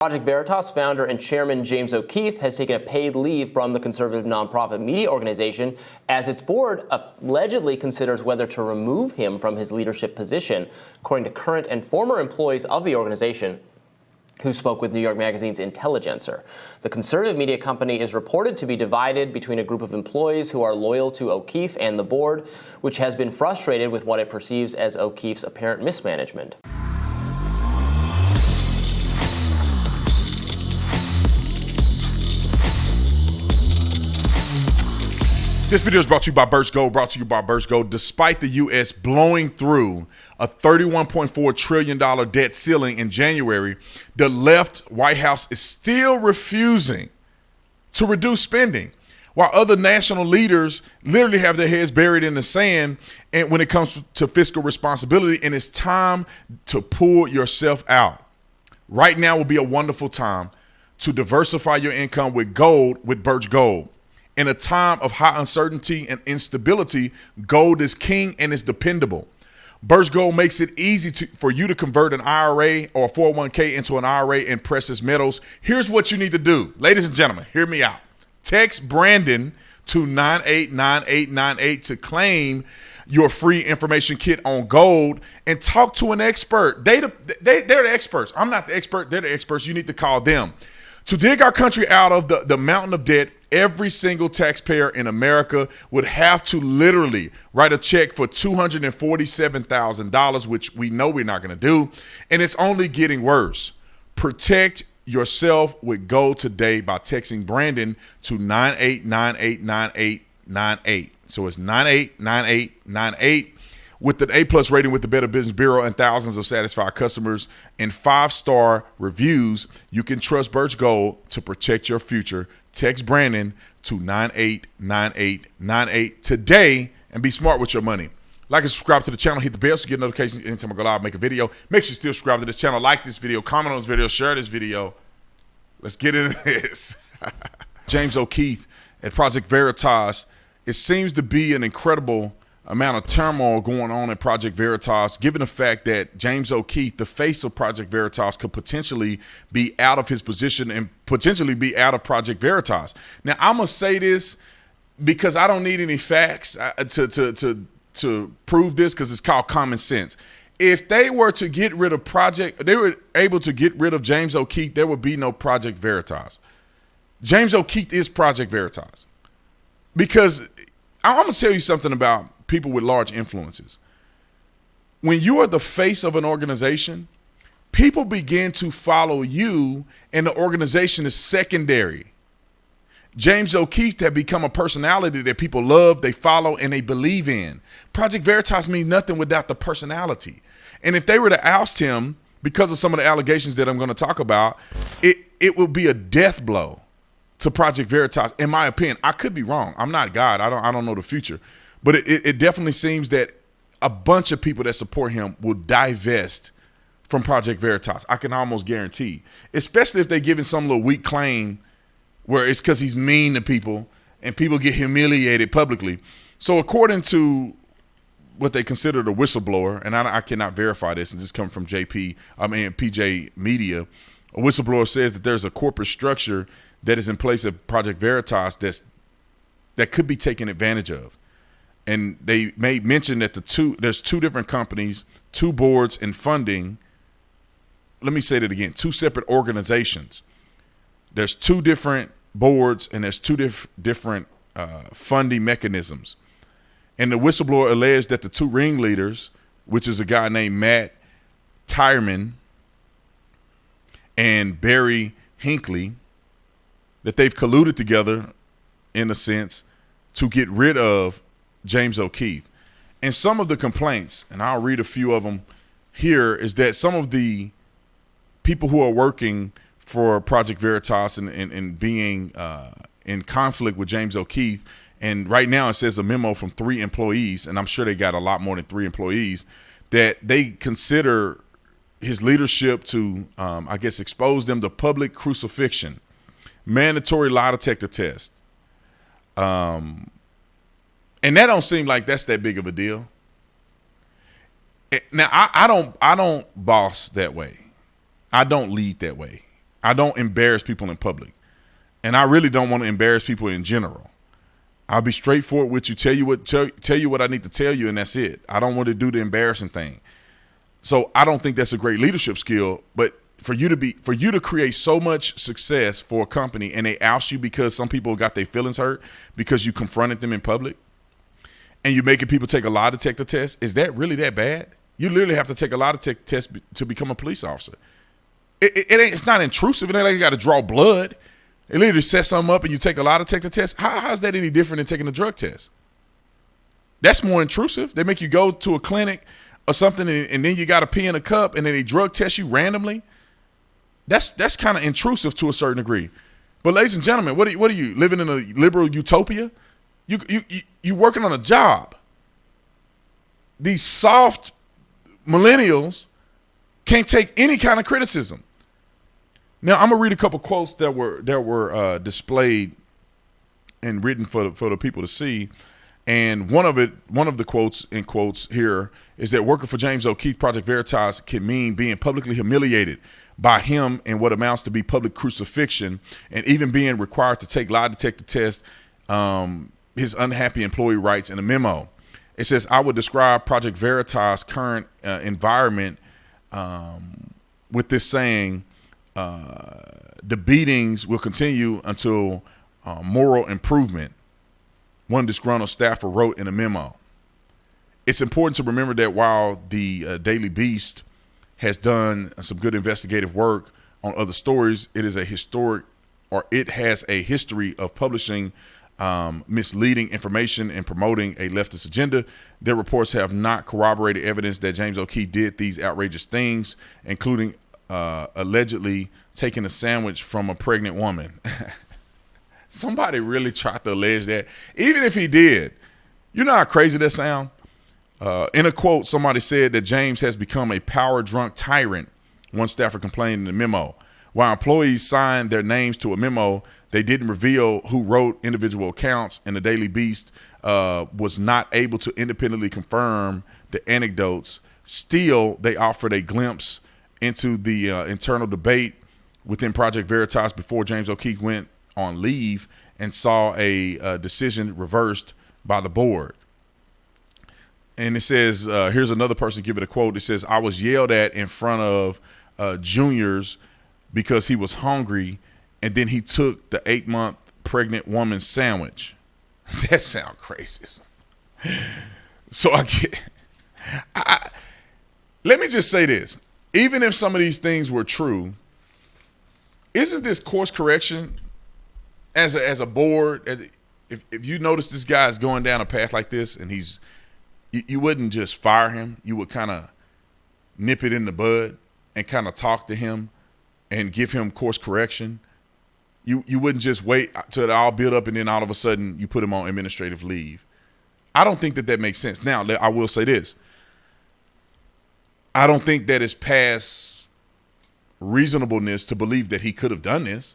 Project Veritas founder and chairman James O'Keefe has taken a paid leave from the conservative nonprofit media organization as its board allegedly considers whether to remove him from his leadership position, according to current and former employees of the organization who spoke with New York Magazine's Intelligencer. The conservative media company is reported to be divided between a group of employees who are loyal to O'Keefe and the board, which has been frustrated with what it perceives as O'Keefe's apparent mismanagement. This video is brought to you by Birch Gold, Despite the U.S. blowing through a $31.4 trillion debt ceiling in January, the left White House is still refusing to reduce spending, while other national leaders literally have their heads buried in the sand and when it comes to fiscal responsibility, and it's time to pull yourself out. Right now will be a wonderful time to diversify your income with gold with Birch Gold. In a time of high uncertainty and instability, gold is king and it's dependable. Birch Gold makes it easy for you to convert an IRA or a 401k into an IRA in precious metals. Here's what you need to do. Ladies and gentlemen, hear me out. Text Brandon to 989898 to claim your free information kit on gold and talk to an expert. They're the experts. I'm not the expert. They're the experts. You need to call them. To dig our country out of the mountain of debt, every single taxpayer in America would have to literally write a check for $247,000, which we know we're not going to do. And it's only getting worse. Protect yourself with gold today by texting Brandon to 98989898. So it's 989898. With an A+ rating with the Better Business Bureau and thousands of satisfied customers and 5-star reviews, you can trust Birch Gold to protect your future. Text Brandon to 989898 today and be smart with your money. Like and subscribe to the channel, hit the bell so you get notifications anytime I go live, make a video. Make sure you still subscribe to this channel, like this video, comment on this video, share this video. Let's get into this. James O'Keefe at Project Veritas. It seems to be an incredible amount of turmoil going on at Project Veritas, given the fact that James O'Keefe, the face of Project Veritas, could potentially be out of his position and potentially be out of Project Veritas. Now, I'm going to say this because I don't need any facts to prove this, because it's called common sense. If they were to get rid of they were able to get rid of James O'Keefe, there would be no Project Veritas. James O'Keefe is Project Veritas. Because I'm going to tell you something about people with large influences. When you are the face of an organization, people begin to follow you and the organization is secondary. James O'Keefe had become a personality that people love, they follow, and they believe in. Project Veritas means nothing without the personality. And if they were to oust him because of some of the allegations that I'm going to talk about, it would be a death blow to Project Veritas, in my opinion. I could be wrong. I'm not God. I don't know the future. But it definitely seems that a bunch of people that support him will divest from Project Veritas. I can almost guarantee, especially if they're giving some little weak claim where it's because he's mean to people and people get humiliated publicly. So according to what they consider the whistleblower, and I cannot verify this, and this comes from PJ Media, a whistleblower says that there's a corporate structure that is in place at Project Veritas that could be taken advantage of. And they made mention that there's two different companies, two boards, and funding. Let me say that again, two separate organizations. There's two different boards and there's two different funding mechanisms. And the whistleblower alleged that the two ringleaders, which is a guy named Matt Tyerman and Barry Hinckley, that they've colluded together, in a sense, to get rid of James O'Keefe. And some of the complaints, and I'll read a few of them here, is that some of the people who are working for Project Veritas and being in conflict with James O'Keefe, and right now it says a memo from 3 employees, and I'm sure they got a lot more than 3 employees, that they consider his leadership to, I guess, expose them to public crucifixion, mandatory lie detector test. And that don't seem like that's that big of a deal. Now, I don't boss that way. I don't lead that way. I don't embarrass people in public. And I really don't want to embarrass people in general. I'll be straightforward with you, tell you what I need to tell you, and that's it. I don't want to do the embarrassing thing. So I don't think that's a great leadership skill, but for you to create so much success for a company and they oust you because some people got their feelings hurt because you confronted them in public and you're making people take a lie detector test, is that really that bad? You literally have to take a lie detector test to become a police officer. It's not intrusive. It ain't like you got to draw blood. It literally set something up and you take a lie detector test. How's that any different than taking a drug test? That's more intrusive. They make you go to a clinic or something and then you got to pee in a cup and then they drug test you randomly. That's kind of intrusive to a certain degree. But ladies and gentlemen, what are you living in a liberal utopia? You working on a job. These soft millennials can't take any kind of criticism. Now I'm gonna read a couple quotes that were displayed and written for the people to see. And one of the quotes in quotes here is that working for James O'Keefe Project Veritas can mean being publicly humiliated by him in what amounts to be public crucifixion, and even being required to take lie detector tests. His unhappy employee writes in a memo. It says, I would describe Project Veritas' current environment with this saying, the beatings will continue until moral improvement, one disgruntled staffer wrote in a memo. It's important to remember that while the Daily Beast has done some good investigative work on other stories, it has a history of publishing misleading information and promoting a leftist agenda. Their reports have not corroborated evidence that James O'Keefe did these outrageous things, including allegedly taking a sandwich from a pregnant woman. Somebody really tried to allege that. Even if he did, you know how crazy that sound? In a quote, somebody said that James has become a power-drunk tyrant, one staffer complained in the memo. While employees signed their names to a memo, they didn't reveal who wrote individual accounts, and the Daily Beast was not able to independently confirm the anecdotes. Still, they offered a glimpse into the internal debate within Project Veritas before James O'Keefe went on leave and saw a decision reversed by the board. And it says, here's another person give it a quote. It says, I was yelled at in front of juniors because he was hungry, and then he took the 8-month pregnant woman's sandwich. That sounds crazy. So let me just say this. Even if some of these things were true, isn't this course correction as a board? If you notice this guy is going down a path like this and you wouldn't just fire him. You would kind of nip it in the bud and kind of talk to him and give him course correction. You wouldn't just wait till it all build up and then all of a sudden you put him on administrative leave. I don't think that makes sense. Now, I will say this. I don't think that it's past reasonableness to believe that he could have done this.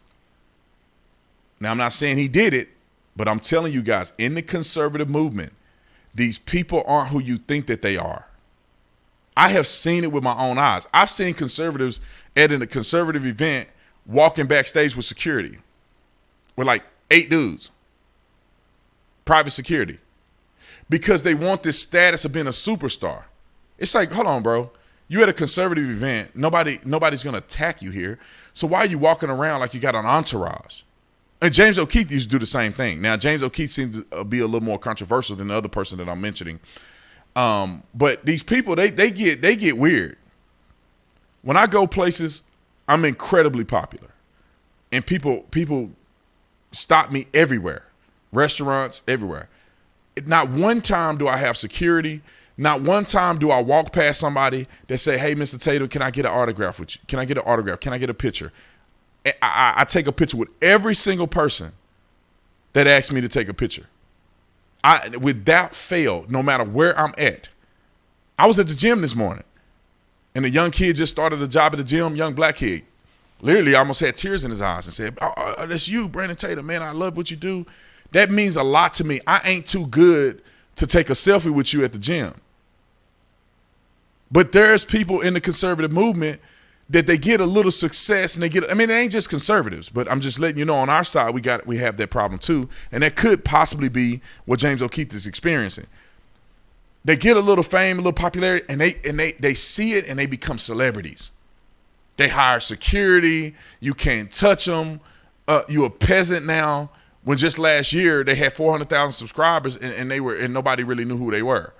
Now, I'm not saying he did it, but I'm telling you guys, in the conservative movement, these people aren't who you think that they are. I have seen it with my own eyes. I've seen conservatives at a conservative event walking backstage with security with like 8 dudes, private security, because they want this status of being a superstar. It's like, hold on, bro. You at a conservative event. Nobody's going to attack you here. So why are you walking around like you got an entourage? And James O'Keefe used to do the same thing. Now, James O'Keefe seems to be a little more controversial than the other person that I'm mentioning. But these people, they get weird. When I go places, I'm incredibly popular. And people stop me everywhere. Restaurants, everywhere. Not one time do I have security. Not one time do I walk past somebody that say, hey, Mr. Tatum, can I get an autograph with you? Can I get an autograph? Can I get a picture? I take a picture with every single person that asks me to take a picture. Without fail, no matter where I'm at. I was at the gym this morning, and a young kid just started a job at the gym, young black kid. Literally, I almost had tears in his eyes and said, oh, that's you, Brandon Tatum. Man, I love what you do. That means a lot to me. I ain't too good to take a selfie with you at the gym. But there's people in the conservative movement that they get a little success and they get, I mean, it ain't just conservatives, but I'm just letting you know on our side, we have that problem too. And that could possibly be what James O'Keefe is experiencing. They get a little fame, a little popularity, and they see it and they become celebrities. They hire security. You can't touch them. You're a peasant now. When just last year they had 400,000 subscribers and nobody really knew who they were.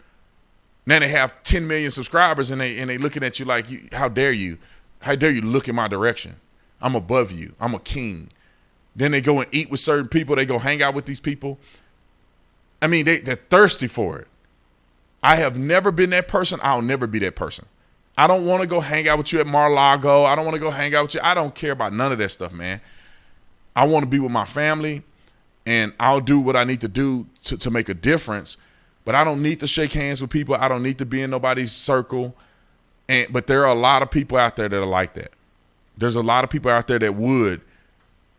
Now they have 10 million subscribers and they looking at you like, how dare you? How dare you look in my direction? I'm above you. I'm a king. Then they go and eat with certain people. They go hang out with these people. I mean, they're thirsty for it. I have never been that person. I'll never be that person. I don't want to go hang out with you at Mar-a-Lago. I don't want to go hang out with you. I don't care about none of that stuff, man. I want to be with my family, and I'll do what I need to do to make a difference. But I don't need to shake hands with people. I don't need to be in nobody's circle. But there are a lot of people out there that are like that. There's a lot of people out there that would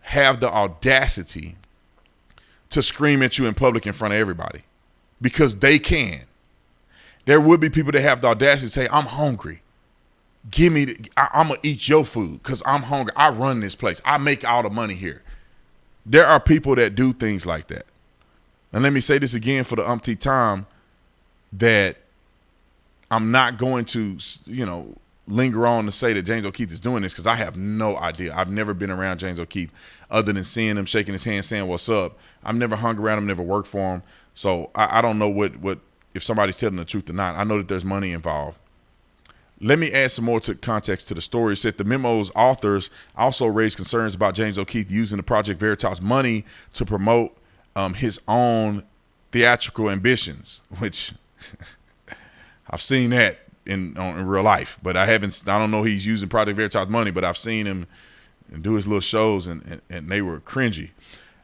have the audacity to scream at you in public in front of everybody because they can. There would be people that have the audacity to say, I'm hungry. I'm going to eat your food because I'm hungry. I run this place. I make all the money here. There are people that do things like that. And let me say this again for the umpteenth time, that I'm not going to, linger on to say that James O'Keefe is doing this because I have no idea. I've never been around James O'Keefe other than seeing him, shaking his hand, saying what's up. I've never hung around him, never worked for him. So I don't know what if somebody's telling the truth or not. I know that there's money involved. Let me add some more context to the story. It said the memo's authors also raised concerns about James O'Keefe using the Project Veritas money to promote his own theatrical ambitions, which I've seen that in real life, but I don't know he's using Project Veritas money, but I've seen him do his little shows and they were cringy.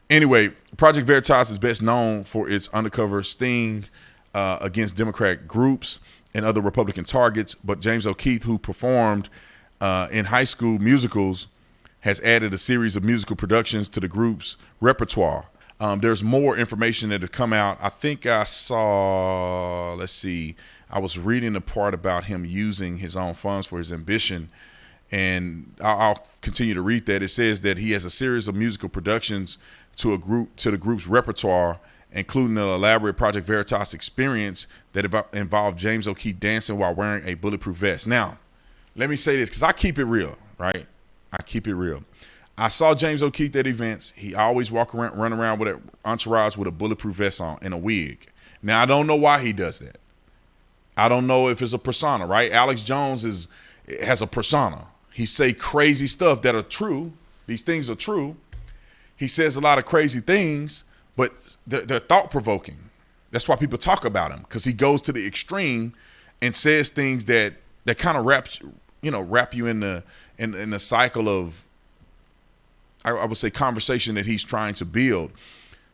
Anyway, Project Veritas is best known for its undercover sting against Democrat groups and other Republican targets, but James O'Keefe, who performed in high school musicals, has added a series of musical productions to the group's repertoire. There's more information that have come out. I think I saw, I was reading the part about him using his own funds for his ambition, and I'll continue to read that. It says that he has a series of musical productions to the group's repertoire, including an elaborate Project Veritas experience that involved James O'Keefe dancing while wearing a bulletproof vest. Now, let me say this because I keep it real, right? I keep it real. I saw James O'Keefe at events. He always run around with an entourage with a bulletproof vest on and a wig. Now, I don't know why he does that. I don't know if it's a persona, right? Alex Jones has a persona. He say crazy stuff that are true. These things are true. He says a lot of crazy things, but they're thought-provoking. That's why people talk about him, because he goes to the extreme and says things that kind of wrap you in the cycle of, I would say, conversation that he's trying to build.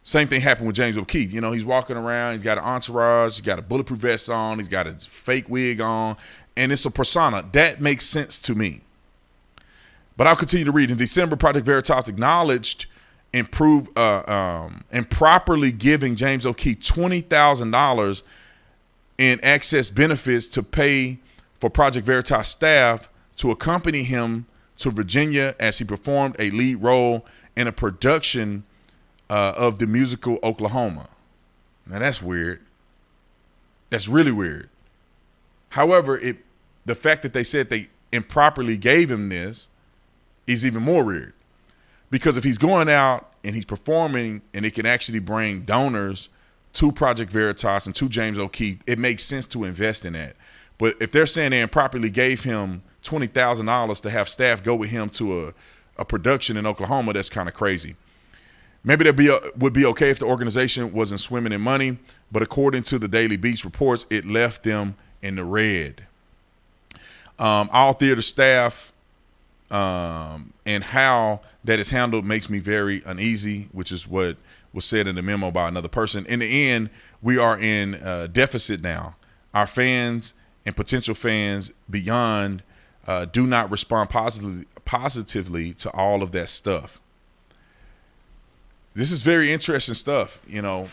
Same thing happened with James O'Keefe. He's walking around, he's got an entourage, he's got a bulletproof vest on, he's got a fake wig on, and it's a persona. That makes sense to me. But I'll continue to read. In December, Project Veritas acknowledged improperly giving James O'Keefe $20,000 in excess benefits to pay for Project Veritas staff to accompany him to Virginia as he performed a lead role in a production of the musical Oklahoma. Now that's weird. That's really weird. However, the fact that they said they improperly gave him this is even more weird, because if he's going out and he's performing and it can actually bring donors to Project Veritas and to James O'Keefe, it makes sense to invest in that. But if they're saying they improperly gave him $20,000 to have staff go with him to a production in Oklahoma, that's kind of crazy. Maybe that would be okay if the organization wasn't swimming in money, but according to the Daily Beast reports, it left them in the red. All theater staff and how that is handled makes me very uneasy, which is what was said in the memo by another person. In the end, we are in deficit now. Our fans and potential fans beyond do not respond positively to all of that stuff. This is very interesting stuff, and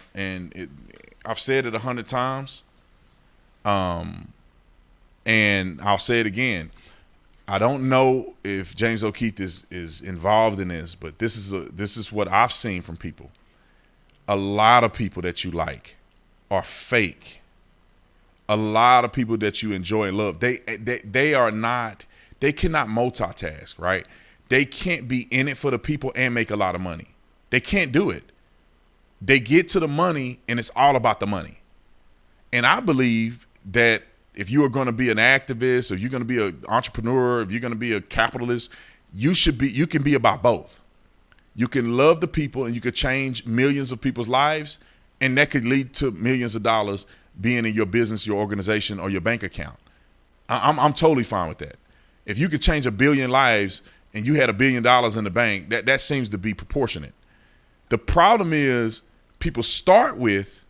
I've said it 100 times, and I'll say it again. I don't know if James O'Keefe is involved in this, but this is what I've seen from people. A lot of people that you like are fake. A lot of people that you enjoy and love, they cannot multitask, right? They can't be in it for the people and make a lot of money. They can't do it. They get to the money and it's all about the money. And I believe that if you are going to be an activist, or you're going to be an entrepreneur, if you're going to be a capitalist, you can be about both. You can love the people and you could change millions of people's lives, and that could lead to millions of dollars being in your business, your organization, or your bank account. I'm totally fine with that. If you could change 1 billion lives and you had $1 billion in the bank, that seems to be proportionate. The problem is people start with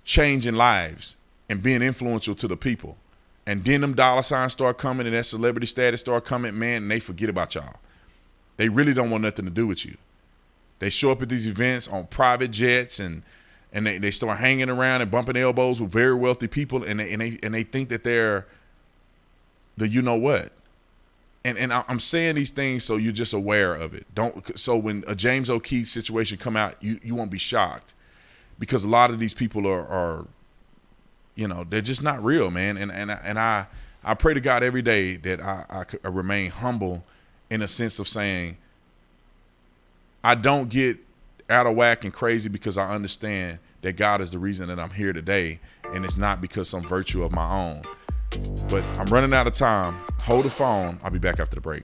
changing lives and being influential to the people. And then them dollar signs start coming and that celebrity status start coming, man, and they forget about y'all. They really don't want nothing to do with you. They show up at these events on private jets and they start hanging around and bumping elbows with very wealthy people, and they think that they're the you know what. And I'm saying these things so you're just aware of it. So when a James O'Keefe situation come out, you won't be shocked, because a lot of these people are they're just not real, man. And I pray to God every day that I remain humble, in a sense of saying I don't get out of whack and crazy, because I understand that God is the reason that I'm here today, and it's not because some virtue of my own. But I'm running out of time. Hold the phone. I'll be back after the break.